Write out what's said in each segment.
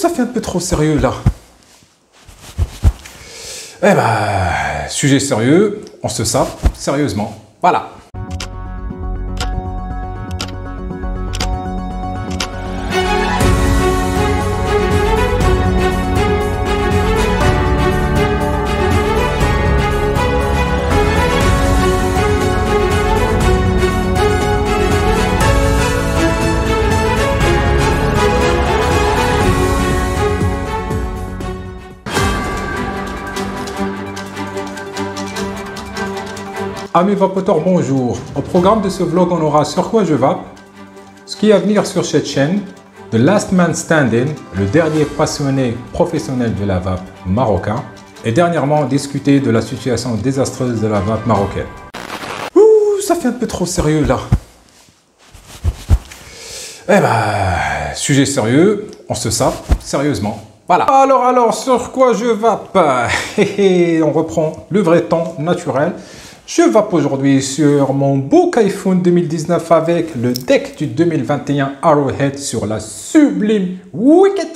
Ça fait un peu trop sérieux là. Eh ben, sujet sérieux, on se sape sérieusement. Voilà. Amis vapoteurs, bonjour. Au programme de ce vlog, on aura sur quoi je vape, ce qui est à venir sur cette chaîne, The Last Man Standing, le dernier passionné professionnel de la vape marocain, et dernièrement discuter de la situation désastreuse de la vape marocaine. Ouh, ça fait un peu trop sérieux là. Eh ben, sujet sérieux, on se sape sérieusement. Voilà. Alors, sur quoi je vape? On reprend le vrai temps naturel. Je vape aujourd'hui sur mon beau Kaifoun 2019 avec le deck du 2021 Arrowhead sur la sublime Wicked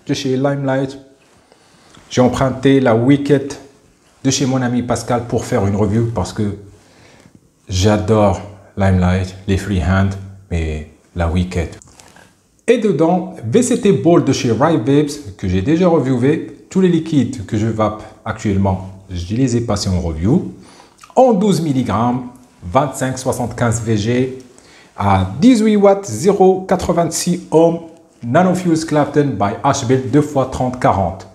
de chez Limelight. J'ai emprunté la Wicked de chez mon ami Pascal pour faire une review parce que j'adore Limelight, les freehand, mais la Wicked. Et dedans, VCT Ball de chez Rive Vapes que j'ai déjà reviewé. Tous les liquides que je vape actuellement, je les ai passés en review. En 12 mg, 25-75 VG, à 18 watts, 0,86 ohms, Nanofuse Clapton by Ashbuild 2x30-40.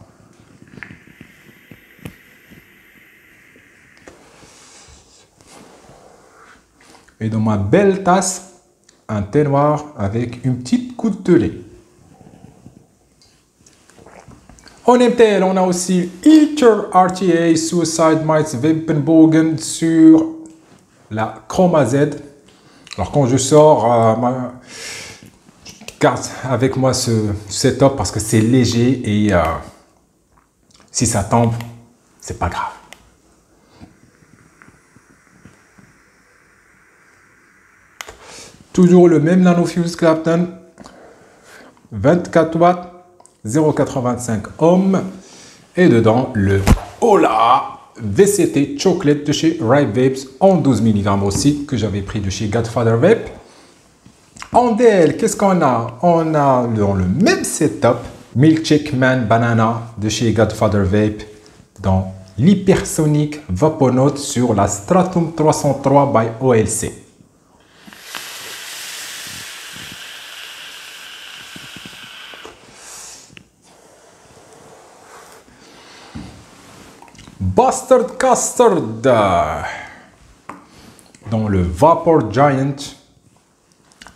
Et dans ma belle tasse, un thé noir avec une petite goutte de lait. En MTL, on a aussi Eater RTA Suicide Mites Vappenbogen sur la Chroma Z. Alors quand je sors, je garde avec moi ce setup parce que c'est léger et si ça tombe, c'est pas grave. Toujours le même Nanofuse Clapton, 24 watts. 0,85 ohms et dedans le Ola VCT Chocolate de chez Rive Vapes en 12 mg aussi que j'avais pris de chez Godfather Vape. En DL, qu'est-ce qu'on a? On a dans le même setup Milkshake Man Banana de chez Godfather Vape dans l'Hypersonic Vaponaut sur la Stratum 303 by OLC. Bastard Custard dans le Vapor Giant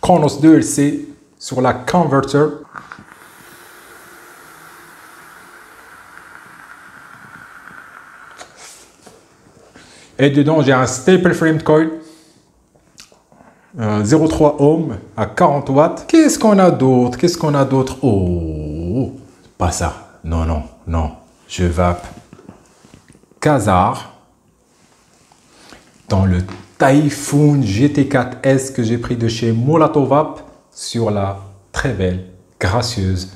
Kronos 2LC sur la Converter. Et dedans j'ai un Staple Framed Coil 0,3 ohms à 40 watts. Qu'est-ce qu'on a d'autre? Oh, pas ça. Non. Je vape Kazar dans le Typhoon GT4S que j'ai pris de chez Molatovap sur la très belle, gracieuse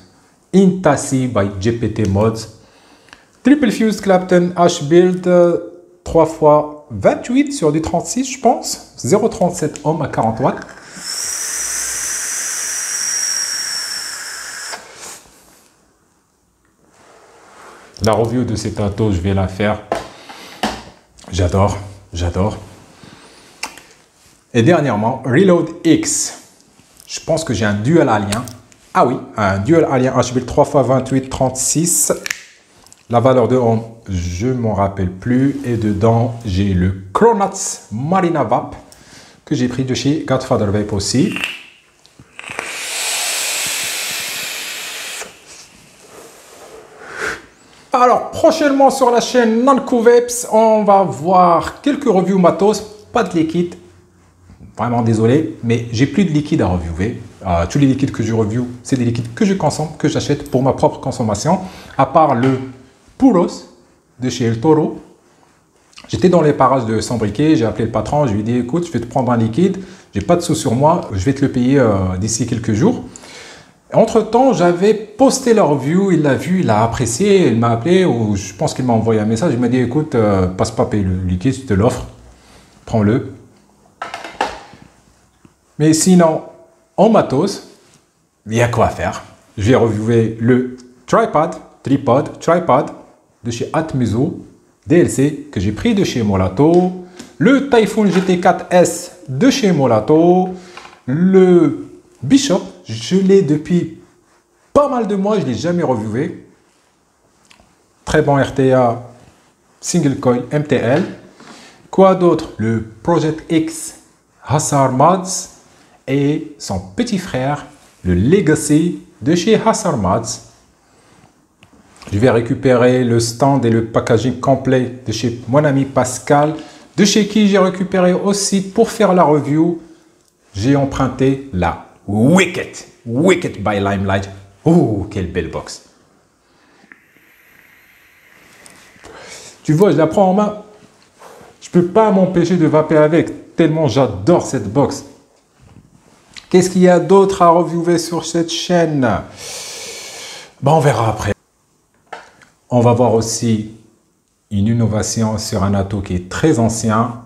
Intassi by GPT Mods. Triple Fuse Clapton Ashbuild 3x28 sur du 36 je pense. 0,37 ohms à 40 watts. La review de cet auto, je vais la faire. J'adore. Et dernièrement, Reload X. Je pense que j'ai un dual alien. Ah oui, un dual alien Ashbuild 3x28 36. La valeur de ohm, je ne m'en rappelle plus. Et dedans, j'ai le Chronats Marina Vape que j'ai pris de chez Godfather Vape aussi. Alors, prochainement sur la chaîne Nanco Vapes, on va voir quelques reviews matos, pas de liquide. Vraiment désolé, mais j'ai plus de liquide à reviewer. Tous les liquides que je review, c'est des liquides que je consomme, que j'achète pour ma propre consommation. À part le Puros de chez El Toro. J'étais dans les parages de Sambriquet, j'ai appelé le patron, je lui ai dit écoute, je vais te prendre un liquide, j'ai pas de sous sur moi, je vais te le payer d'ici quelques jours. Entre-temps, j'avais posté leur review, il l'a vu, il l'a apprécié, il m'a appelé, ou je pense qu'il m'a envoyé un message, il m'a dit, écoute, passe pas payer le liquide, je te l'offre, prends-le. Mais sinon, en matos, il y a quoi faire. Je vais reviewer le tripod de chez Atmuso DLC que j'ai pris de chez Molato, le Typhoon GT4S de chez Molato, le Bishop, je l'ai depuis pas mal de mois, je ne l'ai jamais reviewé. Très bon RTA Single Coil MTL. Quoi d'autre? Le Project X Hussar Mods et son petit frère, le Legacy de chez Hussar Mods. Je vais récupérer le stand et le packaging complet de chez mon ami Pascal, de chez qui j'ai récupéré aussi pour faire la review. J'ai emprunté la Wicked by Limelight. Oh, quelle belle box. Tu vois, je la prends en main. Je peux pas m'empêcher de vaper avec, tellement j'adore cette box. Qu'est-ce qu'il y a d'autre à reviewer sur cette chaîne? Ben, on verra après. On va voir aussi une innovation sur un ato qui est très ancien,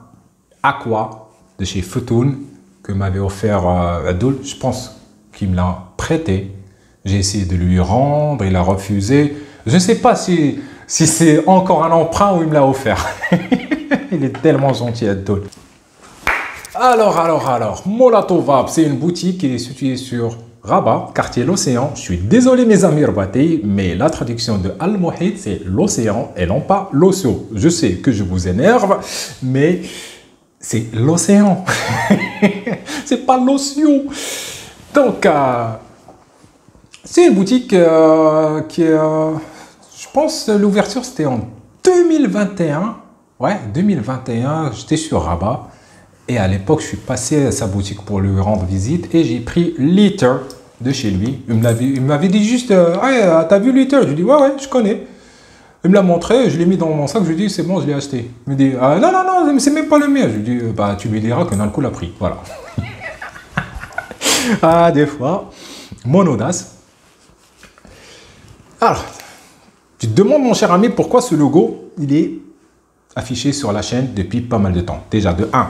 Aqua, de chez Futun, que m'avait offert Abdul. Je pense qu'il me l'a prêté. J'ai essayé de lui rendre, il a refusé. Je ne sais pas si c'est encore un emprunt ou il me l'a offert. Il est tellement gentil, Abdul. Alors, Molato Vape, c'est une boutique qui est située sur Rabat, quartier L'Océan. Je suis désolé mes amis rabatais, mais la traduction de Al-Mohit, c'est l'océan et non pas l'océan. Je sais que je vous énerve, mais c'est l'océan. C'est pas l'océan. Donc, c'est une boutique qui est, je pense, l'ouverture c'était en 2021. Ouais, 2021, j'étais sur Rabat. Et à l'époque, je suis passé à sa boutique pour lui rendre visite et j'ai pris Liter de chez lui. Il m'avait dit juste, ah, t'as vu Liter? Je lui ai dit, ouais, je connais. Il me l'a montré, je l'ai mis dans mon sac, je lui ai dit, c'est bon, je l'ai acheté. Il me dit, ah, non, c'est même pas le mien. Je lui ai dit, bah, tu lui diras que d'un coup l'a pris. Voilà. Ah, des fois, mon audace. Alors, tu te demandes, mon cher ami, pourquoi ce logo, il est affiché sur la chaîne depuis pas mal de temps. Déjà, de 1,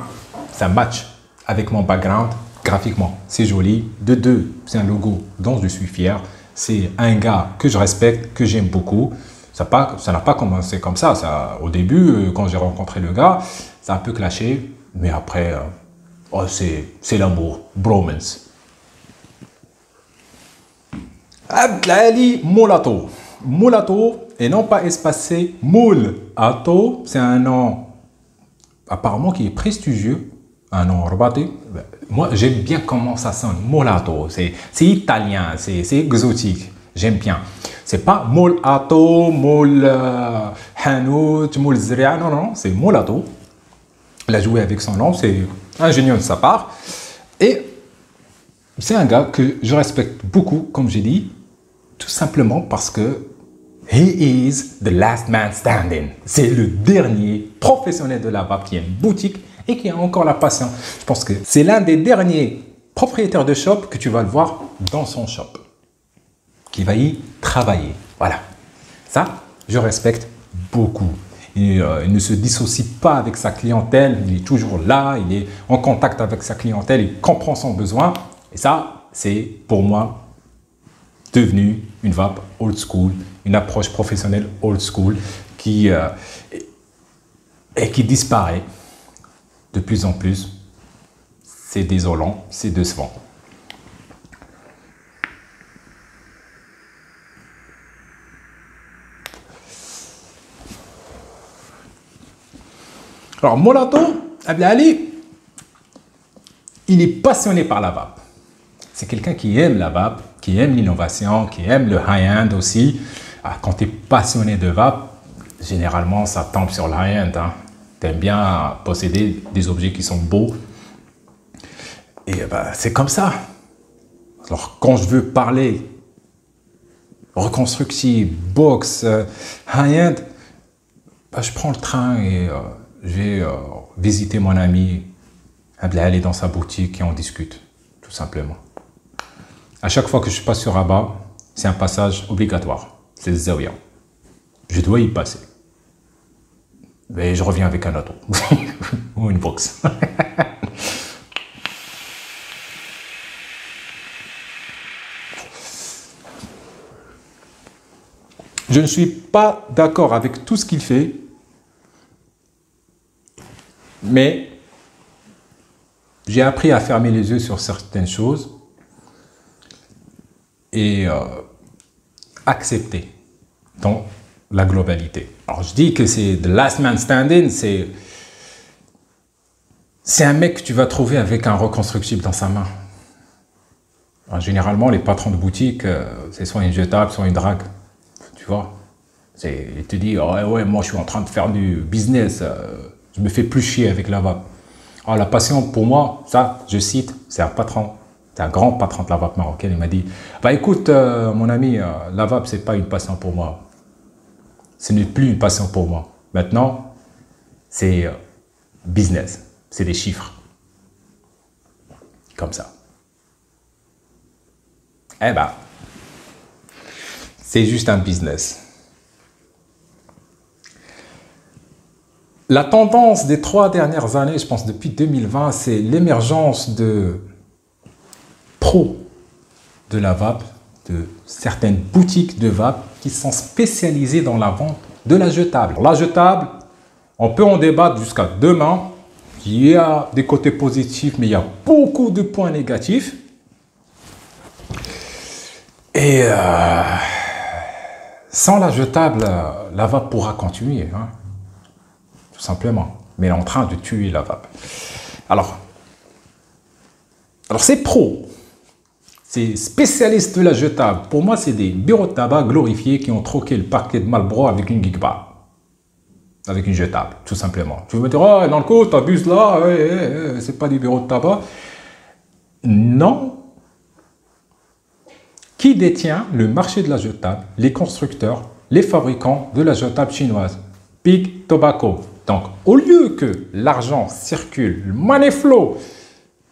ça match avec mon background graphiquement. C'est joli. De 2, c'est un logo dont je suis fier. C'est un gars que je respecte, que j'aime beaucoup. Ça n'a pas commencé comme ça. Au début, quand j'ai rencontré le gars, ça a un peu clashé. Mais après, oh, c'est l'amour. Bromance. Abdelali Molato. Molato, et non pas espacé, Molato. C'est un nom apparemment qui est prestigieux. Un nom rabaté. Moi, j'aime bien comment ça sonne. Molato, c'est italien, c'est exotique. J'aime bien. C'est pas Molato, Mol Hanout, Mol Zria. Non, c'est Molato. Il a joué avec son nom, c'est ingénieux de sa part. Et c'est un gars que je respecte beaucoup, comme j'ai dit, tout simplement parce que he is the last man standing. C'est le dernier professionnel de la vape qui a une boutique et qui a encore la passion. Je pense que c'est l'un des derniers propriétaires de shop que tu vas le voir dans son shop, qui va y travailler. Voilà. Ça, je respecte beaucoup. Il ne se dissocie pas avec sa clientèle. Il est toujours là. Il est en contact avec sa clientèle. Il comprend son besoin. Et ça, c'est pour moi devenu une vape old school, une approche professionnelle old school qui disparaît de plus en plus. C'est désolant, c'est décevant. Alors, Molato, Abdelali, il est passionné par la vape. C'est quelqu'un qui aime la vape, qui aime l'innovation, qui aime le high-end aussi. Quand tu es passionné de vape, généralement, ça tombe sur le high-end. Hein. Tu aimes bien posséder des objets qui sont beaux. Et c'est comme ça. Alors, quand je veux parler reconstructive, box, high-end, je prends le train et je vais visiter mon ami Abdelali dans sa boutique et on discute, tout simplement. À chaque fois que je passe sur Rabat, c'est un passage obligatoire. C'est le Zawiya. Je dois y passer. Mais je reviens avec un auto. Ou une box. Je ne suis pas d'accord avec tout ce qu'il fait, mais j'ai appris à fermer les yeux sur certaines choses et accepter dans la globalité. Alors je dis que c'est the last man standing, c'est un mec que tu vas trouver avec un reconstructible dans sa main. Alors, généralement, les patrons de boutique, c'est soit une jetable, soit une drague. Tu vois, il te dit oh, ouais, moi je suis en train de faire du business, je me fais plus chier avec la vape. Alors, la passion pour moi, ça, je cite, c'est un patron, c'est un grand patron de la vape marocaine. Il m'a dit bah écoute, mon ami, la vape, c'est pas une passion pour moi. Ce n'est plus une passion pour moi. Maintenant, c'est business, c'est des chiffres. Comme ça. Eh ben, c'est juste un business. La tendance des 3 dernières années, je pense depuis 2020, c'est l'émergence de pros de la vape, de certaines boutiques de vape qui sont spécialisées dans la vente de la jetable. La jetable, on peut en débattre jusqu'à demain. Il y a des côtés positifs, mais il y a beaucoup de points négatifs. Et sans la jetable, la vape pourra continuer, hein, tout simplement. Mais elle est en train de tuer la vape. Alors ces pros, ces spécialistes de la jetable, pour moi, c'est des bureaux de tabac glorifiés qui ont troqué le paquet de Marlboro avec une Gigba. Avec une jetable, tout simplement. Tu veux me dire, oh, dans le coup, t'abuses là, c'est pas du bureau de tabac. Non. Qui détient le marché de la jetable? Les constructeurs, les fabricants de la jetable chinoise. Big Tobacco. Donc, au lieu que l'argent circule, le money flow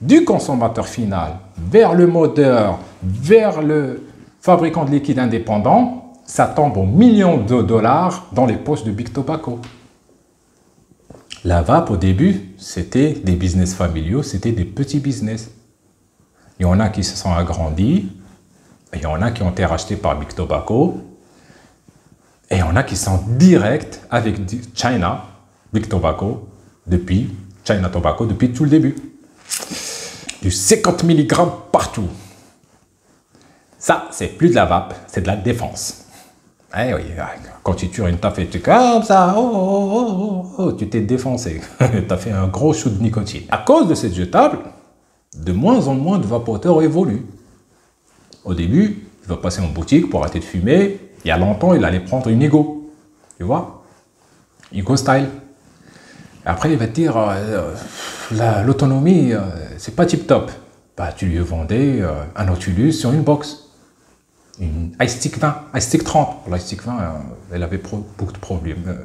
du consommateur final vers le modeur, vers le fabricant de liquide indépendant, ça tombe en millions de dollars dans les poches de Big Tobacco. La vape, au début, c'était des business familiaux, c'était des petits business. Il y en a qui se sont agrandis, il y en a qui ont été rachetés par Big Tobacco, et il y en a qui sont directs avec China, Big Tobacco, China Tobacco, depuis tout le début. Du 50 mg partout. Ça, c'est plus de la vape, c'est de la défense. Eh oui, quand tu tires une taf et tu comme ça, tu t'es défoncé. Tu as fait un gros shoot de nicotine. À cause de cette jetable, de moins en moins de vapoteurs évoluent. Au début, il va passer en boutique pour arrêter de fumer. Il y a longtemps, il allait prendre une Ego. Tu vois? Ego style. Après, il va te dire, l'autonomie, c'est pas tip top. Bah, tu lui vendais un Nautilus sur une box. Une iStick 20, iStick 30. L'iStick 20, elle avait beaucoup de problèmes.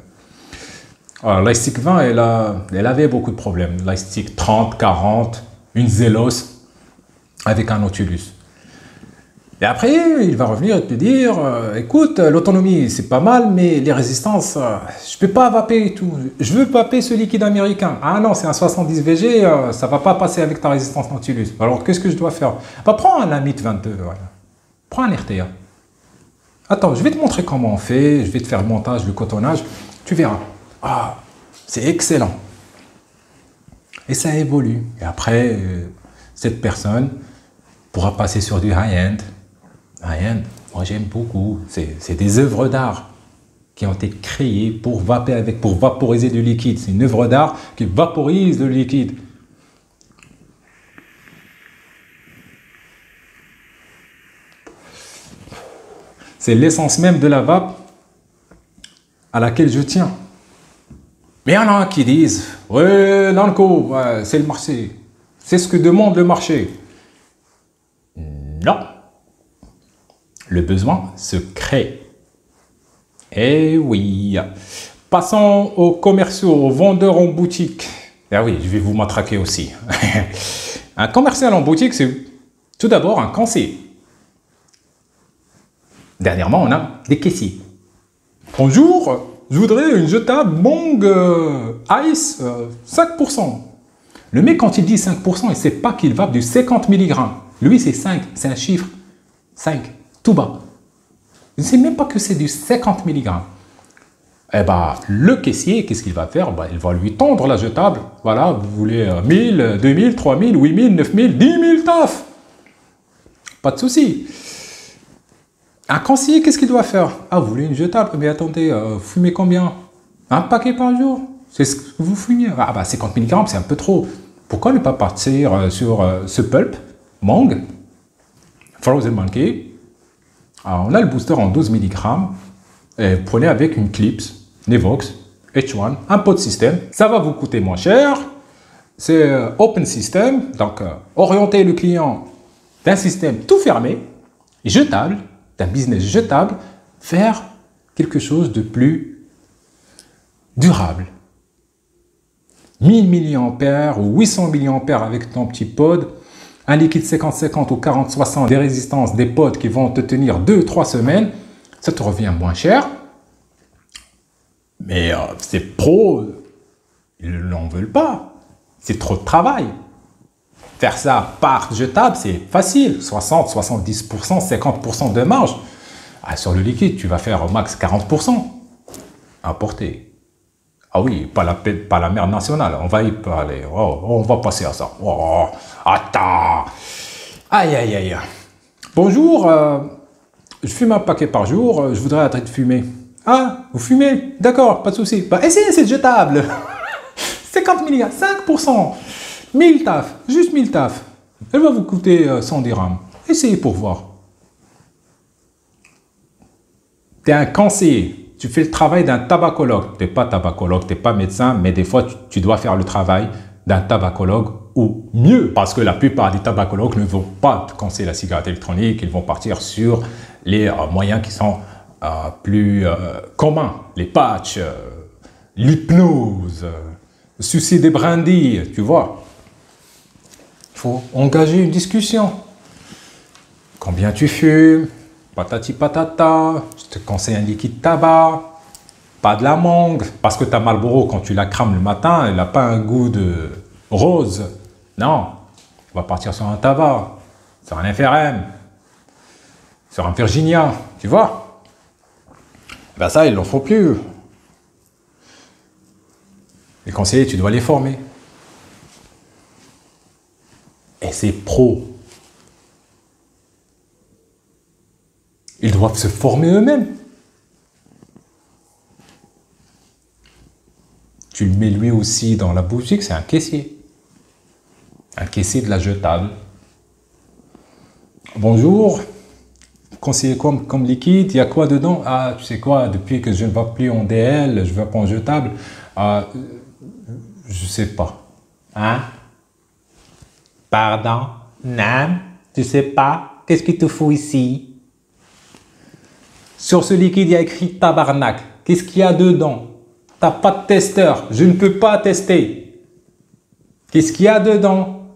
L'iStick 20, elle avait beaucoup de problèmes. L'iStick 30, 40, une Zelos avec un Nautilus. Et après, il va revenir et te dire, écoute, l'autonomie, c'est pas mal, mais les résistances, je peux pas vaper et tout. Je veux vaper ce liquide américain. Ah non, c'est un 70 VG, ça va pas passer avec ta résistance Nautilus. Alors, qu'est-ce que je dois faire? Bah, prends un Amit 22, voilà. Prends un RTA. Attends, je vais te montrer comment on fait, je vais te faire le montage, le cotonnage, tu verras. Ah, c'est excellent. Et ça évolue. Et après, cette personne pourra passer sur du high-end. High-end, moi j'aime beaucoup. C'est des œuvres d'art qui ont été créées pour vaporiser du liquide. C'est une œuvre d'art qui vaporise le liquide. C'est l'essence même de la vape à laquelle je tiens. Mais il y en a qui disent, ouais, dans le coup, c'est le marché. C'est ce que demande le marché. Non. Le besoin se crée. Eh oui. Passons aux commerciaux, aux vendeurs en boutique. Ah oui, je vais vous matraquer aussi. Un commercial en boutique, c'est tout d'abord un conseiller. Dernièrement, on a des caissiers. Bonjour, je voudrais une jetable Mong Ice 5%. Le mec, quand il dit 5%, il ne sait pas qu'il va du 50 mg. Lui, c'est 5, c'est un chiffre. 5, tout bas. Il ne sait même pas que c'est du 50 mg. Eh ben, le caissier, qu'est-ce qu'il va faire? Ben, il va lui tendre la jetable. Voilà, vous voulez 1000, 2000, 3000, 8000, 9000, 10 000 taf. Pas de souci. Un conseiller, qu'est-ce qu'il doit faire? Ah, vous voulez une jetable? Mais attendez, vous fumez combien? Un paquet par jour? C'est ce que vous fumez? Ah, bah 50 mg, c'est un peu trop. Pourquoi ne pas partir sur ce pulp, Mong, Frozen Monkey? Alors, on a le booster en 12 mg. Et prenez avec une Clips, Nevox, H1, un pot de système. Ça va vous coûter moins cher. C'est Open System, donc orienter le client d'un système tout fermé, jetable, d'un business jetable, vers quelque chose de plus durable. 1000 mAh ou 800 mAh avec ton petit pod, un liquide 50-50 ou 40-60, des résistances, des pods qui vont te tenir 2-3 semaines, ça te revient moins cher. Mais ces pros, ils n'en veulent pas. C'est trop de travail. Faire ça par jetable, c'est facile. 60, 70%, 50% de marge. Ah, sur le liquide, tu vas faire au max 40%. Importé. Ah oui, pas la merde nationale. On va y parler. Oh, on va passer à ça. Oh, attends. Aïe, aïe, aïe. Bonjour. Je fume un paquet par jour. Je voudrais arrêter de fumer. Ah, vous fumez? D'accord, pas de souci. Bah, essayez cette jetable. 50 mg, 5%. 1000 taf, juste 1000 taf. Elle va vous coûter 100 dirhams. Essayez pour voir. Tu es un conseiller. Tu fais le travail d'un tabacologue. Tu n'es pas tabacologue, tu n'es pas médecin, mais des fois, tu dois faire le travail d'un tabacologue ou mieux. Parce que la plupart des tabacologues ne vont pas te conseiller la cigarette électronique. Ils vont partir sur les moyens qui sont plus communs. Les patchs, l'hypnose, sucer des brindilles, tu vois. Il faut engager une discussion. Combien tu fumes? Patati patata. Je te conseille un liquide tabac. Pas de la mangue. Parce que ta Marlboro, quand tu la crames le matin, elle n'a pas un goût de rose. Non. On va partir sur un tabac. Sur un FRM. Sur un Virginia. Tu vois? Ben ça, il n'en faut plus. Les conseillers, tu dois les former. Et c'est pro. Ils doivent se former eux-mêmes. Tu le mets lui aussi dans la boutique, c'est un caissier. Un caissier de la jetable. Bonjour. Conseiller comme liquide, il y a quoi dedans? Ah, tu sais quoi, depuis que je ne vais plus en DL, je ne vais pas en jetable. Je sais pas. Hein? Pardon? Non? Tu sais pas? Qu'est-ce qu'il te faut ici? Sur ce liquide, il y a écrit tabarnak. Qu'est-ce qu'il y a dedans? T'as pas de testeur. Je ne peux pas tester. Qu'est-ce qu'il y a dedans?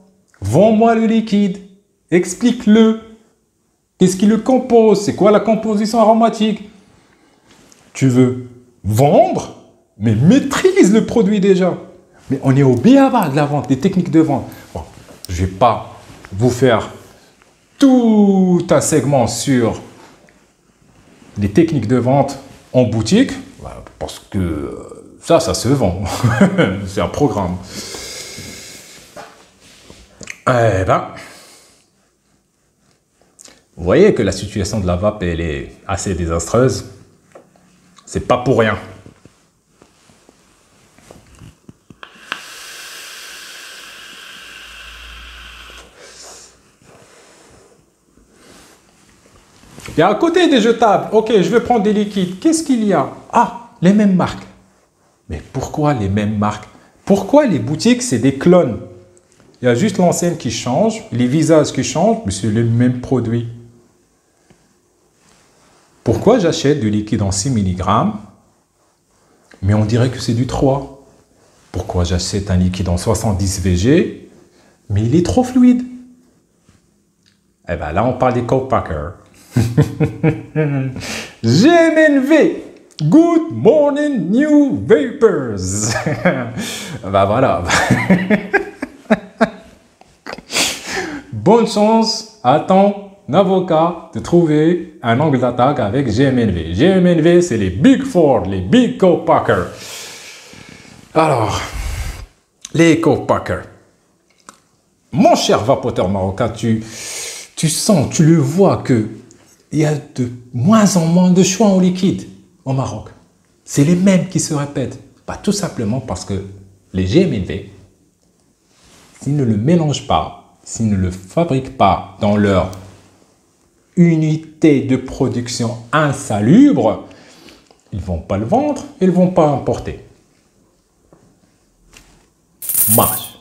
Vends-moi le liquide. Explique-le. Qu'est-ce qui le compose? C'est quoi la composition aromatique? Tu veux vendre, mais maîtrise le produit déjà. Mais on est au b.a.-ba de la vente, des techniques de vente. Bon, je ne vais pas vous faire tout un segment sur les techniques de vente en boutique, parce que ça se vend. C'est un programme. Eh ben, vous voyez que la situation de la vape, elle est assez désastreuse. C'est pas pour rien. Et à côté des jetables, ok, je vais prendre des liquides. Qu'est-ce qu'il y a? Ah, les mêmes marques. Mais pourquoi les mêmes marques? Pourquoi les boutiques, c'est des clones? Il y a juste l'enseigne qui change, les visages qui changent, mais c'est les mêmes produits. Pourquoi j'achète du liquide en 6 mg, mais on dirait que c'est du 3? Pourquoi j'achète un liquide en 70 VG, mais il est trop fluide? Eh bien là, on parle des co-packers. GMNV. Good morning, new vapors. Bah voilà. Bonne chance à ton avocat de trouver un angle d'attaque avec GMNV. GMNV, c'est les Big Four, les Big Co-Packers. Alors, les Co-Packers. Mon cher vapoteur marocain, tu sens, tu le vois que il y a de moins en moins de choix en liquide au Maroc. C'est les mêmes qui se répètent. Bah, tout simplement parce que les GMNV, s'ils ne le mélangent pas, s'ils ne le fabriquent pas dans leur unité de production insalubre, ils ne vont pas le vendre, ils ne vont pas importer. Marche.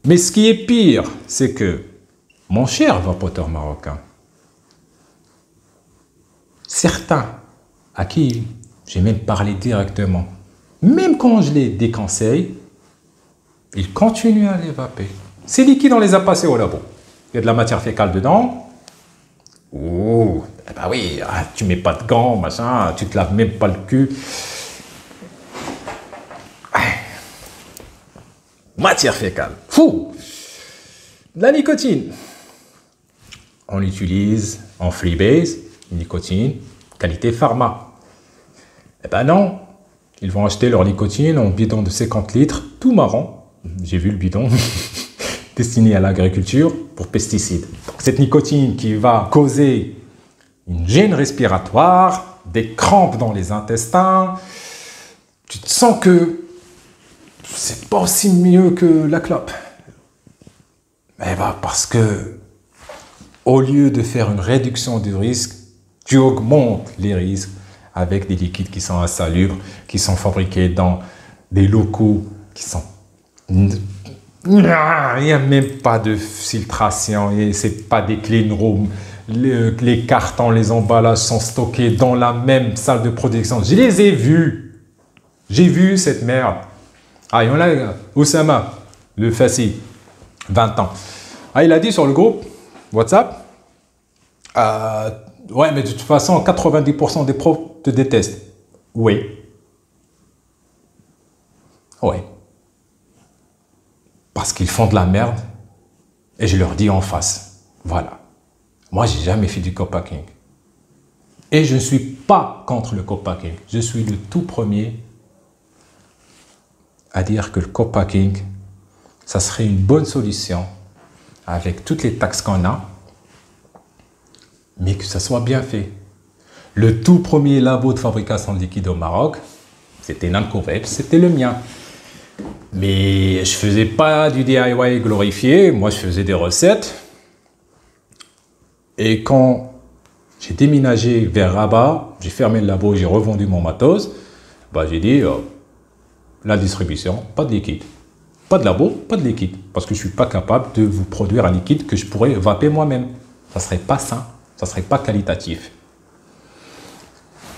Mais ce qui est pire, c'est que, mon cher vapoteur marocain, certains à qui j'ai même parlé directement, même quand je les déconseille, ils continuent à les vaper. C'est liquide, on les a passés au labo. Il y a de la matière fécale dedans. Oh, eh ben oui, tu mets pas de gants, machin, tu te laves même pas le cul. Matière fécale. Fou. La nicotine. On l'utilise en freebase, nicotine, qualité pharma. Eh ben non, ils vont acheter leur nicotine en bidon de 50 litres, tout marron. J'ai vu le bidon, destiné à l'agriculture pour pesticides. Donc, cette nicotine qui va causer une gêne respiratoire, des crampes dans les intestins, tu te sens que c'est pas aussi mieux que la clope. Eh ben parce que au lieu de faire une réduction du risque, tu augmentes les risques avec des liquides qui sont insalubres, qui sont fabriqués dans des locaux qui sont... Il n'y a même pas de filtration, ce n'est pas des clean rooms. Les cartons, les emballages sont stockés dans la même salle de production. Je les ai vus. J'ai vu cette merde. Ah, il y en a, Oussama, le Fassi, 20 ans. Ah, il a dit sur le groupe WhatsApp, ouais, mais de toute façon, 90% des profs te détestent. Oui. Oui. Parce qu'ils font de la merde et je leur dis en face. Voilà. Moi, j'ai jamais fait du co-packing. Et je ne suis pas contre le co-packing. Je suis le tout premier à dire que le co-packing, ça serait une bonne solution avec toutes les taxes qu'on a, mais que ça soit bien fait. Le tout premier labo de fabrication de liquide au Maroc, c'était Namco-Vape, c'était le mien. Mais je faisais pas du DIY glorifié, moi je faisais des recettes. Et quand j'ai déménagé vers Rabat, j'ai fermé le labo, j'ai revendu mon matos, bah j'ai dit, la distribution, pas de liquide. Pas de labo, pas de liquide. Parce que je ne suis pas capable de vous produire un liquide que je pourrais vaper moi-même. Ça ne serait pas sain, ça ne serait pas qualitatif.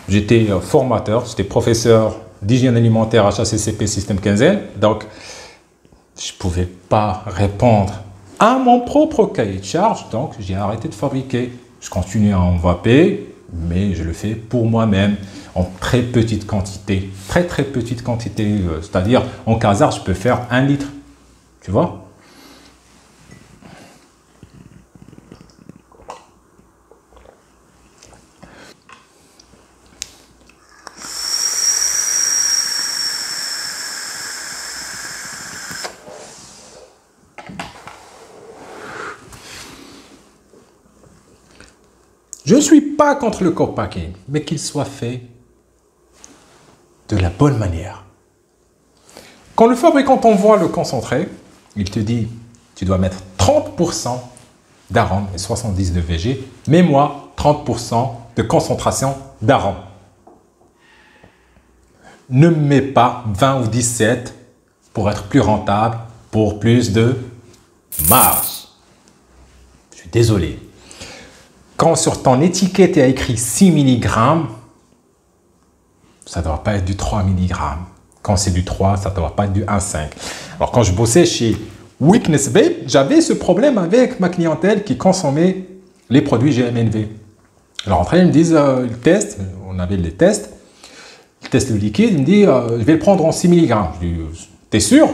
J'étais formateur, j'étais professeur d'hygiène alimentaire HACCP Système Quinzaine. Donc, je ne pouvais pas répondre à mon propre cahier de charge. Donc, j'ai arrêté de fabriquer. Je continue à en vaper, mais je le fais pour moi-même en très petite quantité. Très, très petite quantité. C'est-à-dire, en casar, je peux faire 1 litre. Tu vois ? Je ne suis pas contre le co-packing, mais qu'il soit fait de la bonne manière. Quand le fabricant t'envoie le concentré, il te dit, tu dois mettre 30% d'arôme et 70% de VG, mais moi, 30% de concentration d'arôme. Ne me mets pas 20 ou 17 pour être plus rentable, pour plus de marge. Je suis désolé. Quand sur ton étiquette il y a écrit 6 mg, ça ne doit pas être du 3 mg. Quand c'est du 3, ça ne doit pas être du 1,5. Alors quand je bossais chez Weakness Vape, j'avais ce problème avec ma clientèle qui consommait les produits GMNV. Alors après, ils me disent, ils testent, on avait les tests, ils testent le liquide, il me dit, je vais le prendre en 6 mg. Je dis, t'es sûr?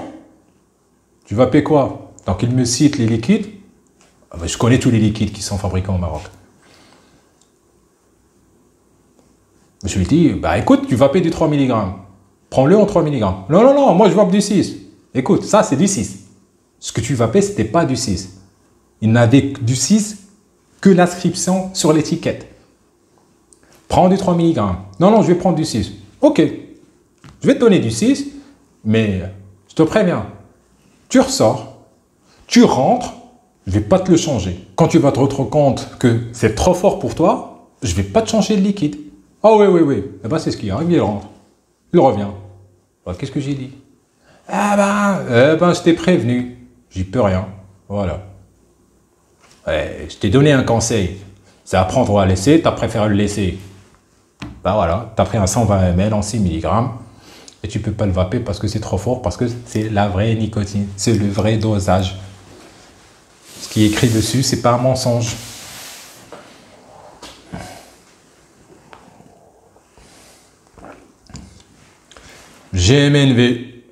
Tu vas payer quoi? Donc il me cite les liquides. Ah ben, je connais tous les liquides qui sont fabriqués au Maroc. Je lui dis, bah écoute, tu vas payer du 3 mg. Prends-le en 3 mg. Non, non, non, moi je vends du 6. Écoute, ça c'est du 6. Ce que tu vas payer, c'était pas du 6. Il n'avait du 6 que l'inscription sur l'étiquette. Prends du 3 mg. Non, non, je vais prendre du 6. Ok, je vais te donner du 6, mais je te préviens, tu ressors, tu rentres, je ne vais pas te le changer. Quand tu vas te rendre compte que c'est trop fort pour toi, je ne vais pas te changer le liquide. Ah oui, oui, oui. Eh ben, c'est ce qui arrive, il rentre. Il revient. Ben, qu'est-ce que j'ai dit? Je t'ai prévenu. J'y peux rien. Voilà. Ouais, je t'ai donné un conseil. C'est à prendre ou à laisser, tu as préféré le laisser. Ben voilà, tu as pris un 120 ml en 6 mg et tu ne peux pas le vaper parce que c'est trop fort, parce que c'est la vraie nicotine, c'est le vrai dosage. Ce qui est écrit dessus, c'est pas un mensonge. GMNV,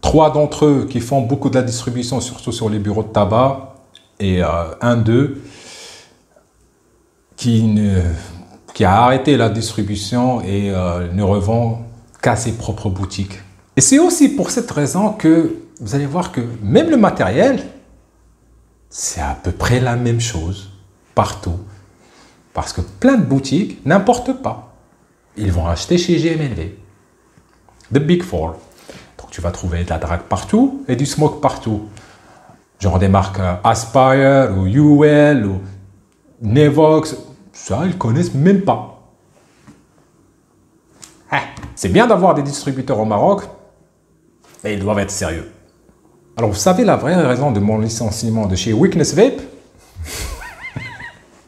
3 d'entre eux qui font beaucoup de la distribution, surtout sur les bureaux de tabac, et d'eux qui a arrêté la distribution et ne revend qu'à ses propres boutiques. Et c'est aussi pour cette raison que vous allez voir que même le matériel, c'est à peu près la même chose partout. Parce que plein de boutiques n'importent pas. Ils vont acheter chez GMNV. The Big Four. Donc tu vas trouver de la drague partout et du smoke partout. Genre des marques Aspire ou UL ou Nevox. Ça, ils connaissent même pas. C'est bien d'avoir des distributeurs au Maroc, mais ils doivent être sérieux. Alors, vous savez la vraie raison de mon licenciement de chez Weakness Vape?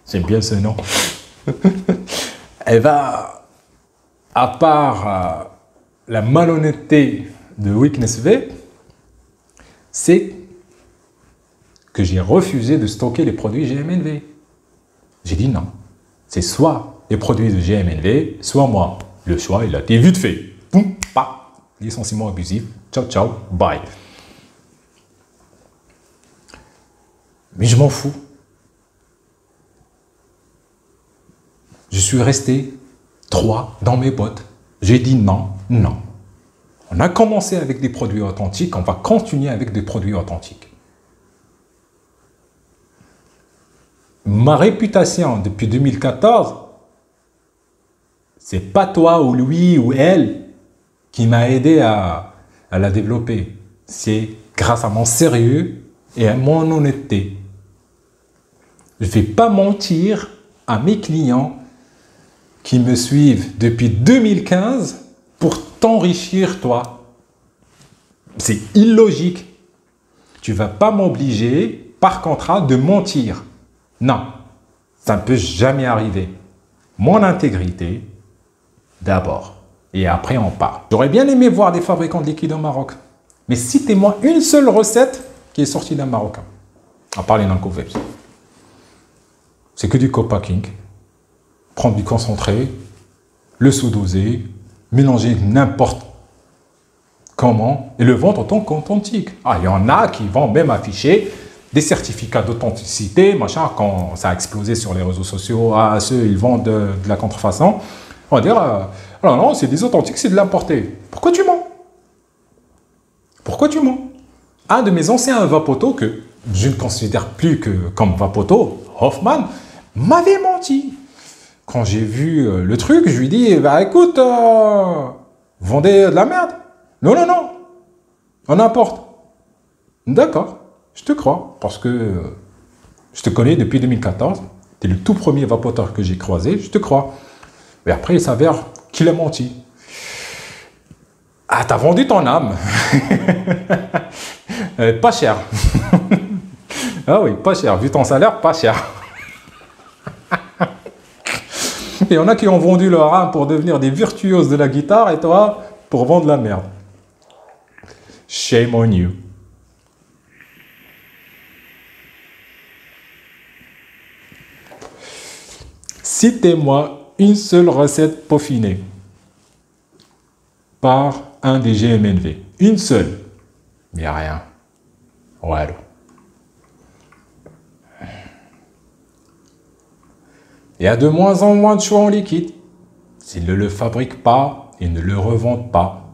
J'aime bien ce nom. Eh bien, à part la malhonnêteté de Weakness Vape, c'est que j'ai refusé de stocker les produits GMNV. J'ai dit non. C'est soit les produits de GMNV, soit moi. Le choix, il a été vite fait. Boum, pa, licenciement abusif. Ciao, ciao, bye. Mais je m'en fous. Je suis resté 3 dans mes bottes. J'ai dit non, non. On a commencé avec des produits authentiques, on va continuer avec des produits authentiques. Ma réputation depuis 2014, c'est pas toi ou lui ou elle qui m'a aidé à la développer. C'est grâce à mon sérieux et à mon honnêteté. Je ne vais pas mentir à mes clients qui me suivent depuis 2015 pour t'enrichir toi. C'est illogique. Tu ne vas pas m'obliger par contrat de mentir. Non, ça ne peut jamais arriver. Mon intégrité, d'abord. Et après, on part. J'aurais bien aimé voir des fabricants de liquide au Maroc. Mais citez-moi une seule recette qui est sortie d'un Marocain. À part les Nanko-Vapes. C'est que du co-packing. Prendre du concentré, le sous-doser, mélanger n'importe comment et le vendre en tant qu'authentique. Ah, il y en a qui vont même afficher des certificats d'authenticité, machin, quand ça a explosé sur les réseaux sociaux. Ah, ceux, ils vendent de la contrefaçon. On va dire, alors non, c'est des authentiques, c'est de l'importé. Pourquoi tu mens? Pourquoi tu mens? Un de mes anciens vapotos, que je ne considère plus que comme vapoto, Hoffman, m'avait menti. Quand j'ai vu le truc, je lui dis, bah écoute, vous vendez de la merde? Non, non, non, on importe. D'accord, je te crois, parce que je te connais depuis 2014, tu es le tout premier vapoteur que j'ai croisé, je te crois. Mais après, il s'avère qu'il a menti. Ah, t'as vendu ton âme. Pas cher. Ah oui, pas cher. Vu ton salaire, pas cher. Et il y en a qui ont vendu leur âme pour devenir des virtuoses de la guitare et toi, pour vendre la merde. Shame on you. Citez-moi une seule recette peaufinée par un des GMNV. Une seule. Il n'y a rien. Voilà. Il y a de moins en moins de choix en liquide. S'ils ne le fabriquent pas, ils ne le revendent pas.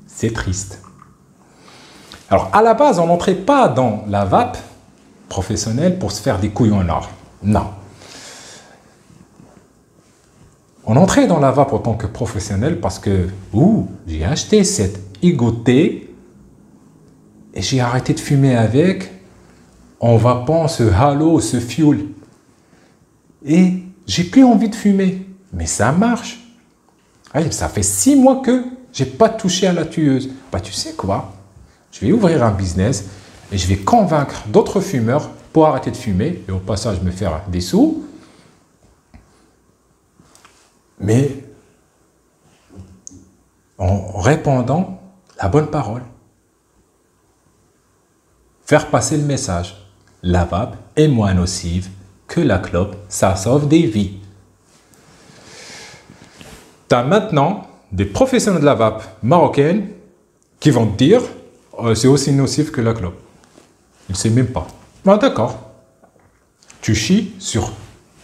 C'est triste. Alors, à la base, on n'entrait pas dans la vape professionnelle pour se faire des couilles en or. Non. On entrait dans la vape en tant que professionnel parce que j'ai acheté cette Igoté et j'ai arrêté de fumer avec en vapant ce halo, ce fuel. Et j'ai plus envie de fumer. Mais ça marche. Ça fait 6 mois que j'ai pas touché à la tueuse. Bah, tu sais quoi? Je vais ouvrir un business et je vais convaincre d'autres fumeurs pour arrêter de fumer et au passage me faire des sous. Mais en répandant la bonne parole. Faire passer le message. La vape est moins nocive que la clope, ça sauve des vies. Tu as maintenant des professionnels de la vape marocaine qui vont te dire c'est aussi nocif que la clope. Il ne sait même pas. Ah, d'accord. Tu chies sur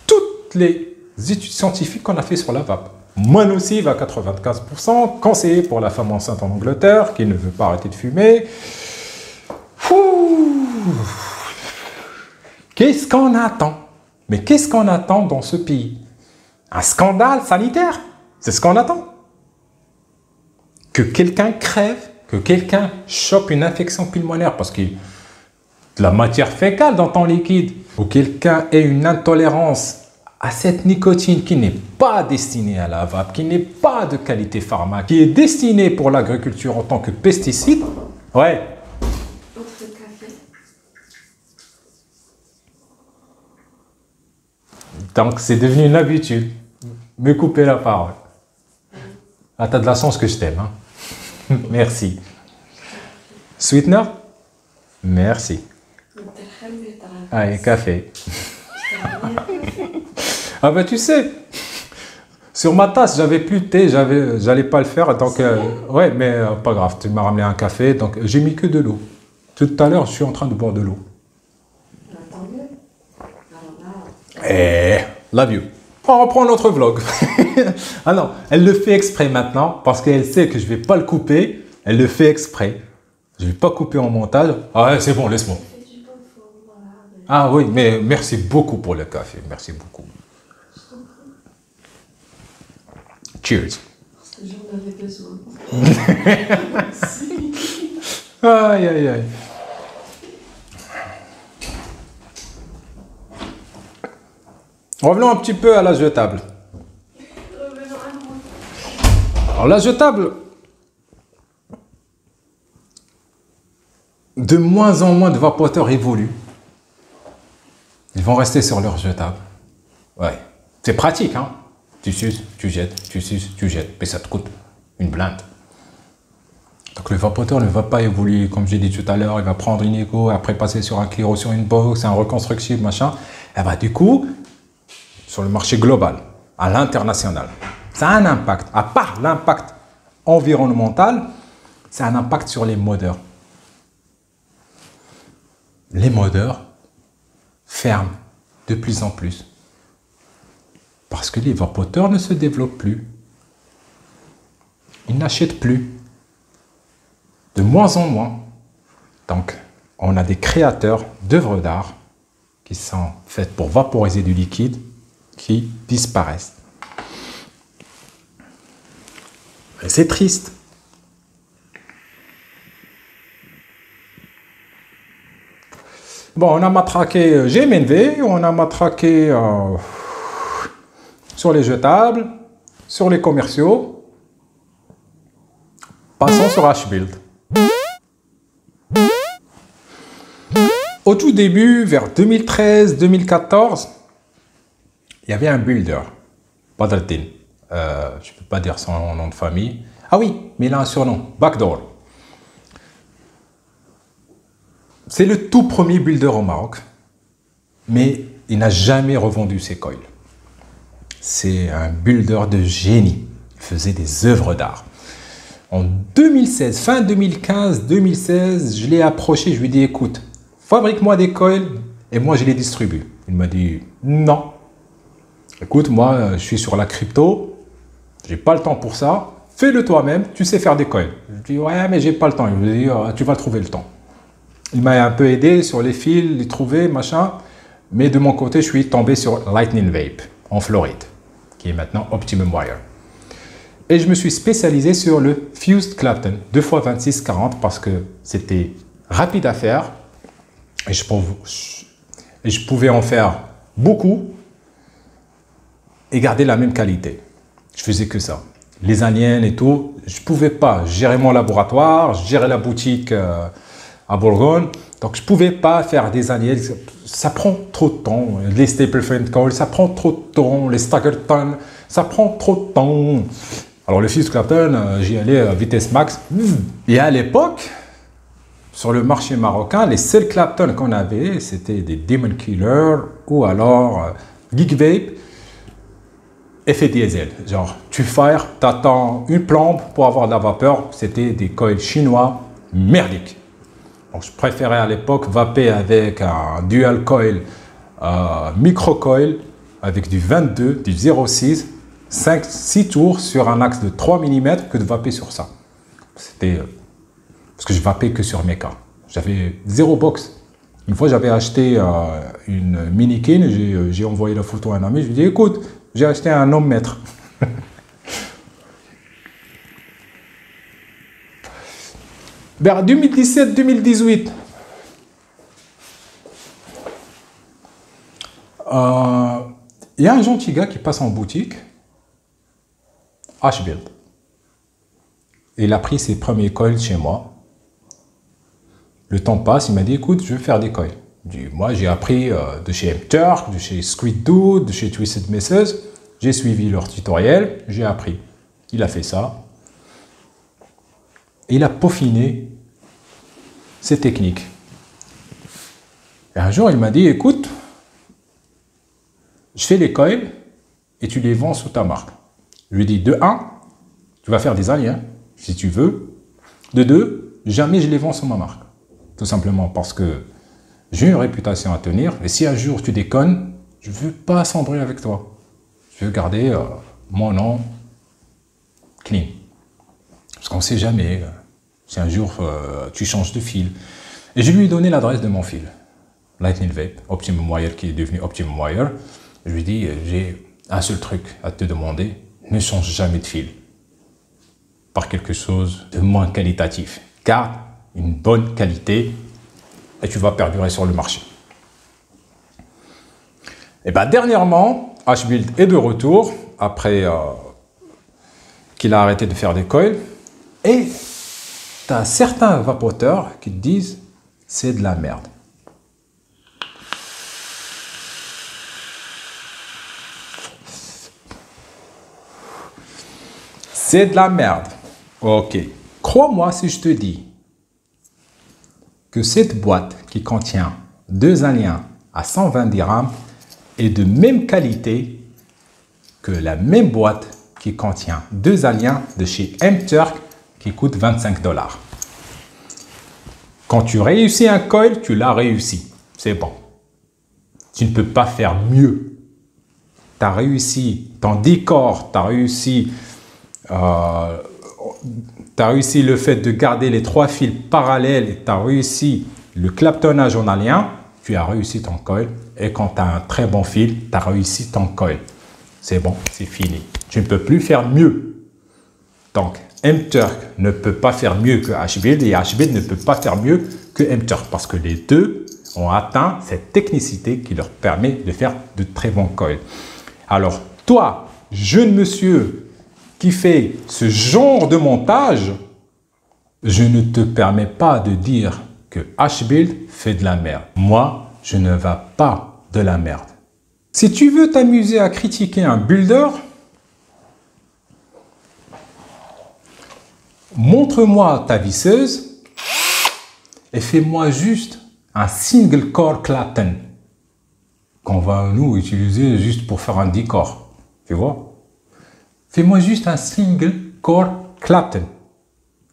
toutes les études scientifiques qu'on a fait sur la vape. Moins nocive à 95%, conseillé pour la femme enceinte en Angleterre qui ne veut pas arrêter de fumer. Qu'est-ce qu'on attend? Mais qu'est-ce qu'on attend dans ce pays? Un scandale sanitaire? C'est ce qu'on attend. Que quelqu'un crève, que quelqu'un chope une infection pulmonaire parce qu'il y a de la matière fécale dans ton liquide, ou quelqu'un ait une intolérance à cette nicotine qui n'est pas destinée à la vape, qui n'est pas de qualité pharma, qui est destinée pour l'agriculture en tant que pesticide. Ouais. Autre café. Donc c'est devenu une habitude. Me couper la parole. Ah, t'as de la chance que je t'aime. Hein? Merci. Sweetener? Merci. Allez, café. Ah bah tu sais, sur ma tasse, j'avais plus de thé, j'allais pas le faire, donc ouais, mais pas grave, tu m'as ramené un café, donc j'ai mis que de l'eau. Tout à l'heure, je suis en train de boire de l'eau. Love you. On reprend notre vlog. Ah non, elle le fait exprès maintenant, parce qu'elle sait que je vais pas le couper, elle le fait exprès. Je vais pas couper en montage. Ah ouais, c'est bon, laisse-moi. Ah oui, mais merci beaucoup pour le café, merci beaucoup. Cheers. Parce que j'en avais besoin. Aïe, aïe, aïe. Revenons un petit peu à la jetable. Alors la jetable, de moins en moins de vapoteurs évoluent. Ils vont rester sur leur jetable. Ouais, c'est pratique, hein. Tu suces, tu jettes, tu suces, tu jettes. Mais ça te coûte une blinde. Donc le vapoteur ne va pas évoluer. Comme j'ai dit tout à l'heure, il va prendre une écho, après passer sur un Cliro, sur une box, un reconstructible, machin. Et bah du coup, sur le marché global, à l'international, ça a un impact. À part l'impact environnemental, c'est un impact sur les modeurs. Les modeurs ferment de plus en plus. Parce que les vapoteurs ne se développent plus. Ils n'achètent plus. De moins en moins. Donc, on a des créateurs d'œuvres d'art qui sont faites pour vaporiser du liquide qui disparaissent. Et c'est triste. Bon, on a matraqué GMNV, on a matraqué sur les jetables, sur les commerciaux. Passons sur H-Build. Au tout début, vers 2013-2014, il y avait un builder, Badreddin. Je ne peux pas dire son nom de famille. Ah oui, mais il a un surnom, Backdoor. C'est le tout premier builder au Maroc, mais il n'a jamais revendu ses coils. C'est un builder de génie. Il faisait des œuvres d'art. En 2016, fin 2015-2016, je l'ai approché, je lui ai dit, écoute, fabrique-moi des coils et moi je les distribue. Il m'a dit, non. Écoute, moi je suis sur la crypto, j'ai pas le temps pour ça, fais-le toi-même, tu sais faire des coils. Je dis, ouais, mais j'ai pas le temps. Il me dit, oh, tu vas trouver le temps. Il m'a un peu aidé sur les fils, les trouver, machin. Mais de mon côté, je suis tombé sur Lightning Vape en Floride, qui est maintenant Optimum Wire. Et je me suis spécialisé sur le Fused Clapton 2x26-40 parce que c'était rapide à faire et je pouvais en faire beaucoup et garder la même qualité. Je faisais que ça. Les aliens et tout, je ne pouvais pas gérer mon laboratoire, gérer la boutique à Bourgogne. Donc, je ne pouvais pas faire des aliens. Ça prend trop de temps. Les Staple Friend Coil, ça prend trop de temps. Les Staggerton, ça prend trop de temps. Alors, le Fused Clapton, j'y allais à vitesse max. Et à l'époque, sur le marché marocain, les seuls Clapton qu'on avait, c'était des Demon Killer ou alors Geek Vape, effet diesel. Genre, tu fires, tu attends une plombe pour avoir de la vapeur. C'était des coils chinois merdiques. Donc, je préférais à l'époque vaper avec un dual coil micro coil avec du 22, du 0,6, 6 tours sur un axe de 3 mm que de vaper sur ça. C'était parce que je vapais que sur Mecha. J'avais 0 box. Une fois, j'avais acheté une Minikin, j'ai envoyé la photo à un ami, je lui ai dit, écoute, j'ai acheté un ohm-mètre. Vers 2017-2018, il y a un gentil gars qui passe en boutique, H-Build. Il a pris ses premiers coils chez moi. Le temps passe, il m'a dit, écoute, je vais faire des coils. Moi, j'ai appris de chez M-Turk, de chez Squid Dude, de chez Twisted Messes. J'ai suivi leur tutoriel, j'ai appris. Il a fait ça. Et il a peaufiné ses techniques. Et un jour, il m'a dit, écoute, je fais les coils et tu les vends sous ta marque. Je lui ai dit, de 1, tu vas faire des aliens, si tu veux. De 2, jamais je les vends sous ma marque. Tout simplement parce que j'ai une réputation à tenir. Et si un jour tu déconnes, je ne veux pas s'embrouiller avec toi. Je veux garder mon nom clean. Parce qu'on ne sait jamais si un jour tu changes de fil. Et je lui ai donné l'adresse de mon fil. Lightning Vape, Optimum Wire qui est devenu Optimum Wire. Je lui ai dit, j'ai un seul truc à te demander, ne change jamais de fil. Par quelque chose de moins qualitatif. Garde une bonne qualité et tu vas perdurer sur le marché. Et bien dernièrement, H-Build est de retour après qu'il a arrêté de faire des coils et tu as certains vapoteurs qui te disent c'est de la merde. C'est de la merde. Ok. Crois-moi si je te dis que cette boîte qui contient 2 aliens à 120 dirhams est de même qualité que la même boîte qui contient 2 aliens de chez M-Turk qui coûte 25 $. Quand tu réussis un coil, tu l'as réussi. C'est bon. Tu ne peux pas faire mieux. Tu as réussi ton décor, tu as réussi le fait de garder les 3 fils parallèles, tu as réussi le claptonnage en alien, tu as réussi ton coil. Et quand tu as un très bon fil, tu as réussi ton coil. C'est bon, c'est fini. Tu ne peux plus faire mieux. Donc, M-Turk ne peut pas faire mieux que H-Build et H-Build ne peut pas faire mieux que M-Turk parce que les deux ont atteint cette technicité qui leur permet de faire de très bons coils. Alors, toi, jeune monsieur qui fait ce genre de montage, je ne te permets pas de dire que H-Build fait de la merde. Moi, je ne vais pas de la merde. Si tu veux t'amuser à critiquer un builder, montre-moi ta visseuse et fais-moi juste un single core Clapton qu'on va nous utiliser juste pour faire un décor. Tu vois? Fais-moi juste un single core Clapton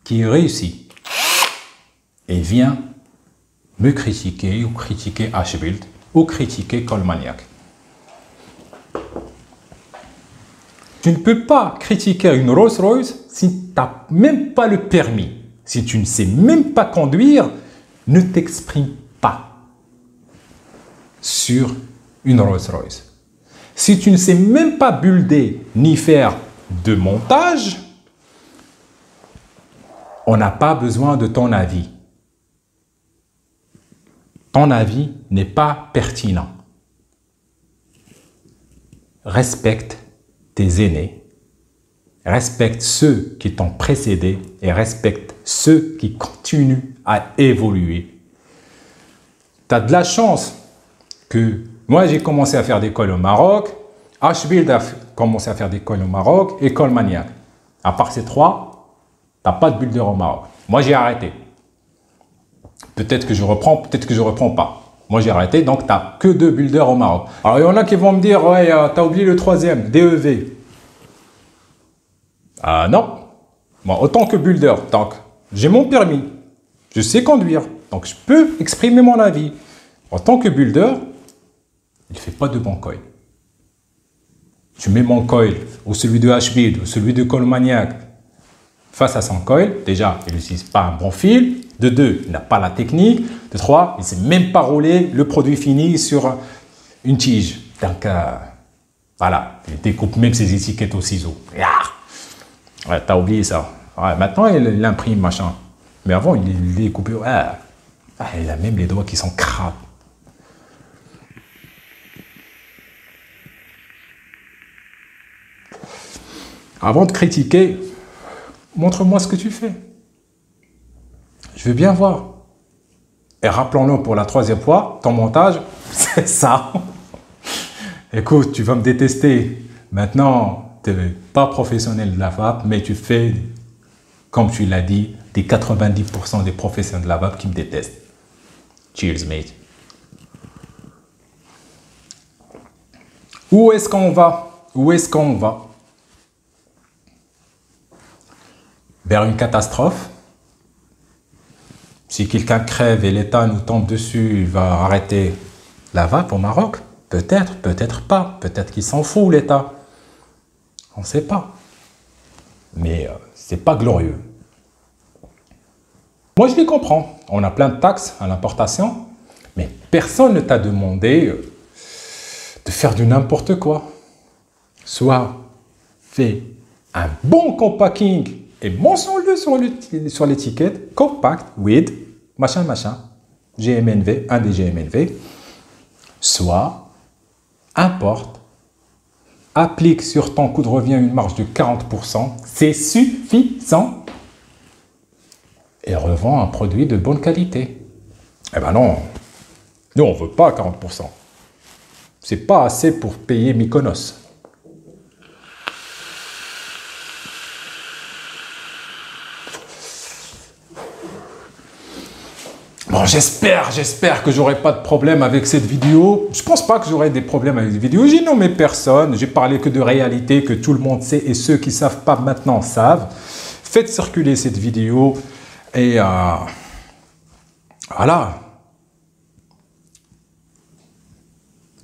qui est réussi. Et viens me critiquer ou critiquer H-Build ou critiquer Colemaniac. Tu ne peux pas critiquer une Rolls-Royce si tu n'as même pas le permis. Si tu ne sais même pas conduire, ne t'exprime pas sur une Rolls-Royce. Si tu ne sais même pas builder ni faire de montage, on n'a pas besoin de ton avis. Ton avis n'est pas pertinent. Respecte tes aînés, respecte ceux qui t'ont précédé et respecte ceux qui continuent à évoluer. Tu as de la chance que moi j'ai commencé à faire des cols au Maroc, H-Build a commencé à faire des cols au Maroc et Colemaniac. À part ces trois, tu n'as pas de builder au Maroc. Moi j'ai arrêté. Peut-être que je reprends, peut-être que je ne reprends pas. Moi, j'ai arrêté, donc tu n'as que 2 builders au Maroc. Alors, il y en a qui vont me dire, ouais, tu as oublié le 3e, DEV. Ah non. Moi, autant que builder, donc j'ai mon permis, je sais conduire, donc je peux exprimer mon avis. En tant que builder, il ne fait pas de bon coil. Tu mets mon coil, ou celui de H-Build, ou celui de Colemaniac, face à son coil, déjà, il n'utilise pas un bon fil. De 2, il n'a pas la technique. De 3, il ne sait même pas rouler le produit fini sur une tige. Donc, voilà, il découpe même ses étiquettes au ciseau. Ouais, t'as oublié ça. Ouais, maintenant, il imprime, machin. Mais avant, il découpait. Ouais. Il a même les doigts qui sont crades. Avant de critiquer, montre-moi ce que tu fais. Je veux bien voir. Et rappelons-le pour la 3e fois, ton montage, c'est ça. Écoute, tu vas me détester. Maintenant, tu n'es pas professionnel de la vape, mais tu fais, comme tu l'as dit, des 90% des professionnels de la vape qui me détestent. Cheers, mate. Où est-ce qu'on va? Où est-ce qu'on va? Vers une catastrophe. Si quelqu'un crève et l'État nous tombe dessus, il va arrêter la vape au Maroc. Peut-être, peut-être pas. Peut-être qu'il s'en fout, l'État. On ne sait pas. Mais c'est pas glorieux. Moi, je les comprends. On a plein de taxes à l'importation, mais personne ne t'a demandé de faire du n'importe quoi. Soit fais un bon compacting et mentionne-le sur l'étiquette, compact with machin machin, GMNV, un des GMNV, soit importe, applique sur ton coût de revient une marge de 40%, c'est suffisant, et revend un produit de bonne qualité. Eh ben non, nous on ne veut pas 40%. C'est pas assez pour payer Mykonos. Bon, j'espère que j'aurai pas de problème avec cette vidéo. Je pense pas que j'aurai des problèmes avec cette vidéo. J'ai nommé personne. J'ai parlé que de réalité que tout le monde sait et ceux qui savent pas maintenant savent. Faites circuler cette vidéo et voilà.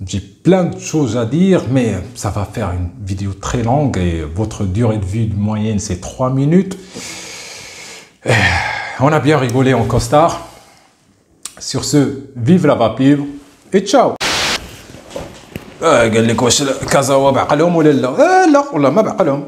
J'ai plein de choses à dire, mais ça va faire une vidéo très longue et votre durée de vie moyenne c'est 3 minutes. On a bien rigolé en costard. Sur ce, vive la vape libre et ciao. قال لك واش كازاوا بعقلهم ولا لا؟ لا والله ما بعقلهم.